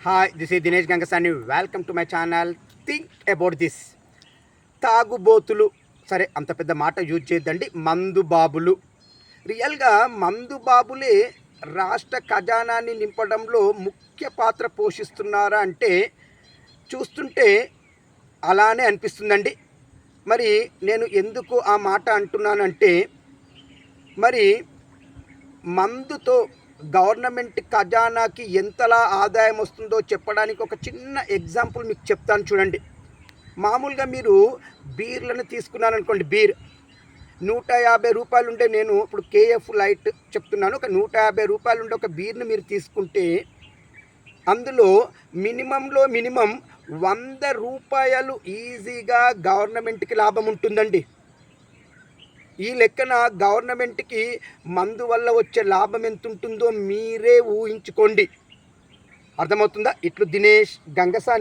Hi, this is Dinesh Gangasani. Welcome to my channel. Think about this. తాగుబోతులు, సరే అంత పెద్ద మాట యూజ్ చేయొద్దండి, మందు బాబులు. రియల్గా మందు బాబులే రాష్ట్ర ఖజానాన్ని నింపడంలో ముఖ్య పాత్ర పోషిస్తున్నారా అంటే చూస్తుంటే అలానే అనిపిస్తుందండి. మరి నేను ఎందుకు ఆ మాట అంటున్నానంటే, మరి మందుతో గవర్నమెంట్ ఖజానాకి ఎంతలా ఆదాయం వస్తుందో చెప్పడానికి ఒక చిన్న ఎగ్జాంపుల్ మీకు చెప్తాను చూడండి. మామూలుగా మీరు బీర్లను తీసుకున్నారనుకోండి, బీర్ 150 రూపాయలు ఉండే, నేను ఇప్పుడు కేఎఫ్ లైట్ చెప్తున్నాను, ఒక 150 రూపాయలు ఉండే ఒక బీర్ని మీరు తీసుకుంటే అందులో మినిమం 100 రూపాయలు ఈజీగా గవర్నమెంట్కి లాభం ఉంటుందండి. ఈ లెక్కన గవర్నమెంట్కి మందు వల్ల వచ్చే లాభం ఎంత ఉంటుందో మీరే ఊహించుకోండి. అర్థమవుతుందా? ఇట్లు దినేష్ గంగసాని.